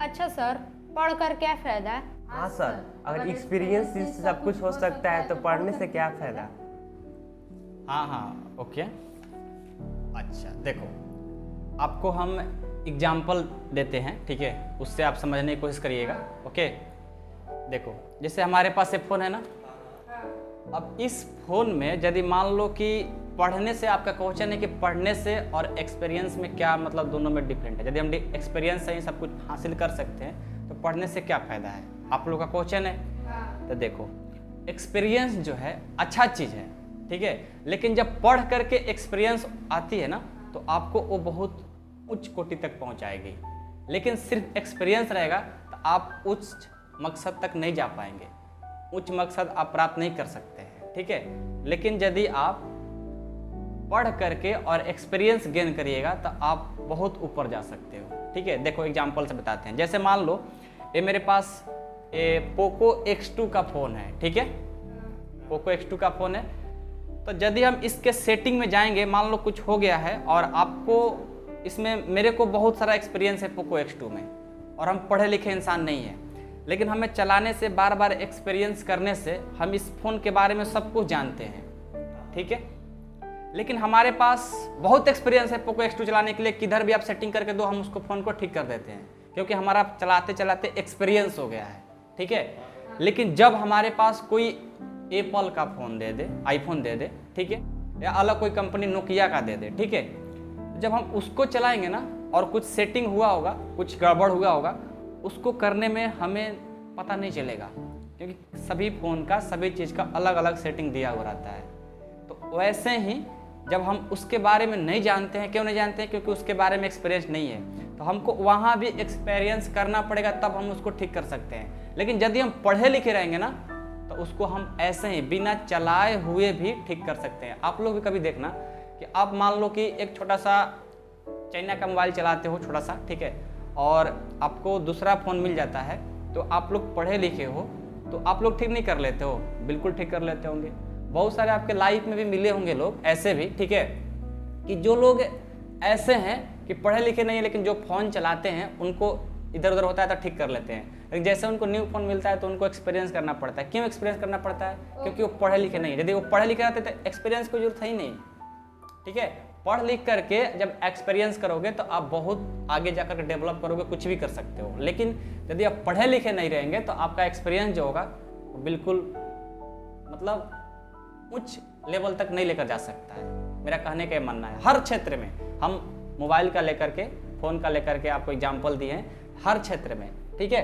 अच्छा सर, पढ़कर क्या फायदा है? हाँ सर, अगर एक्सपीरियंस से सब कुछ हो सकता है तो पढ़ने से क्या फायदा। हाँ ओके। अच्छा देखो, आपको हम एग्जाम्पल देते हैं, ठीक है, उससे आप समझने की कोशिश करिएगा। ओके देखो, जैसे हमारे पास एक फ़ोन है ना, अब इस फ़ोन में यदि मान लो कि पढ़ने से, आपका क्वेश्चन है कि पढ़ने से और एक्सपीरियंस में क्या मतलब, दोनों में डिफरेंट है। यदि हम एक्सपीरियंस से ही सब कुछ हासिल कर सकते हैं तो पढ़ने से क्या फ़ायदा है, आप लोग का क्वेश्चन है। तो देखो, एक्सपीरियंस जो है अच्छा चीज़ है, ठीक है, लेकिन जब पढ़ करके एक्सपीरियंस आती है ना तो आपको वो बहुत उच्च कोटि तक पहुंचाएगी। लेकिन सिर्फ एक्सपीरियंस रहेगा तो आप उच्च मकसद तक नहीं जा पाएंगे, उच्च मकसद आप प्राप्त नहीं कर सकते हैं, ठीक है। लेकिन यदि आप पढ़ करके और एक्सपीरियंस गेन करिएगा तो आप बहुत ऊपर जा सकते हो, ठीक है। देखो एग्जांपल से बताते हैं। जैसे मान लो ये मेरे पास पोको X2 का फ़ोन है, ठीक है, पोको X2 का फ़ोन है। तो यदि हम इसके सेटिंग में जाएंगे, मान लो कुछ हो गया है और आपको इसमें, मेरे को बहुत सारा एक्सपीरियंस है पोको X2 में और हम पढ़े लिखे इंसान नहीं हैं, लेकिन हमें चलाने से, बार बार एक्सपीरियंस करने से हम इस फ़ोन के बारे में सब कुछ जानते हैं, ठीक है। लेकिन हमारे पास बहुत एक्सपीरियंस है पोको X2 चलाने के लिए, किधर भी आप सेटिंग करके दो हम उसको फ़ोन को ठीक कर देते हैं, क्योंकि हमारा चलाते चलाते एक्सपीरियंस हो गया है, ठीक है। लेकिन जब हमारे पास कोई एप्पल का फ़ोन दे दे, आईफोन दे दे, ठीक है, या अलग कोई कंपनी नोकिया का दे दे, ठीक है, जब हम उसको चलाएंगे ना और कुछ सेटिंग हुआ होगा, कुछ गड़बड़ हुआ होगा, उसको करने में हमें पता नहीं चलेगा, क्योंकि सभी फ़ोन का, सभी चीज़ का अलग अलग सेटिंग दिया हुआ रहता है। तो वैसे ही जब हम उसके बारे में नहीं जानते हैं, क्यों नहीं जानते हैं, क्योंकि उसके बारे में एक्सपीरियंस नहीं है, तो हमको वहाँ भी एक्सपीरियंस करना पड़ेगा, तब हम उसको ठीक कर सकते हैं। लेकिन यदि हम पढ़े लिखे रहेंगे ना तो उसको हम ऐसे ही बिना चलाए हुए भी ठीक कर सकते हैं। आप लोग भी कभी देखना कि आप मान लो कि एक छोटा सा चाइना का मोबाइल चलाते हो, छोटा सा, ठीक है, और आपको दूसरा फ़ोन मिल जाता है, तो आप लोग पढ़े लिखे हो तो आप लोग ठीक नहीं कर लेते हो? बिल्कुल ठीक कर लेते होंगे। बहुत सारे आपके लाइफ में भी मिले होंगे लोग ऐसे भी, ठीक है, कि जो लोग ऐसे हैं कि पढ़े लिखे नहीं है लेकिन जो फ़ोन चलाते हैं उनको इधर उधर होता है तो ठीक कर लेते हैं, लेकिन जैसे उनको न्यू फ़ोन मिलता है तो उनको एक्सपीरियंस करना पड़ता है। क्यों एक्सपीरियंस करना पड़ता है? क्योंकि वो पढ़े लिखे नहीं है। यदि वो पढ़े लिखे रहते तो एक्सपीरियंस की जरूरत है ही नहीं, ठीक है। पढ़ लिख करके जब एक्सपीरियंस करोगे तो आप बहुत आगे जाकर के डेवलप करोगे, कुछ भी कर सकते हो। लेकिन यदि आप पढ़े लिखे नहीं रहेंगे तो आपका एक्सपीरियंस जो होगा वो बिल्कुल मतलब उच्च लेवल तक नहीं लेकर जा सकता है। मेरा कहने का मानना है, हर क्षेत्र में, हम मोबाइल का लेकर के, फ़ोन का लेकर के आपको एग्जाम्पल दिए हैं, हर क्षेत्र में, ठीक है,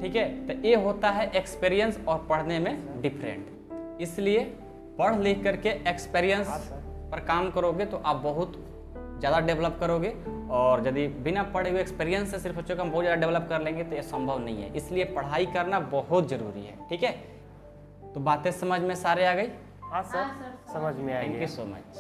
ठीक है। तो ये होता है एक्सपीरियंस और पढ़ने में डिफरेंट। इसलिए पढ़ लिख करके एक्सपीरियंस पर काम करोगे तो आप बहुत ज़्यादा डेवलप करोगे, और यदि बिना पढ़े हुए एक्सपीरियंस से सिर्फ सोचो कि हम बहुत ज़्यादा डेवलप कर लेंगे तो ये संभव नहीं है। इसलिए पढ़ाई करना बहुत ज़रूरी है, ठीक है। तो बातें समझ में सारे आ गई? हाँ सर, समझ में आ गई। Thank you so much.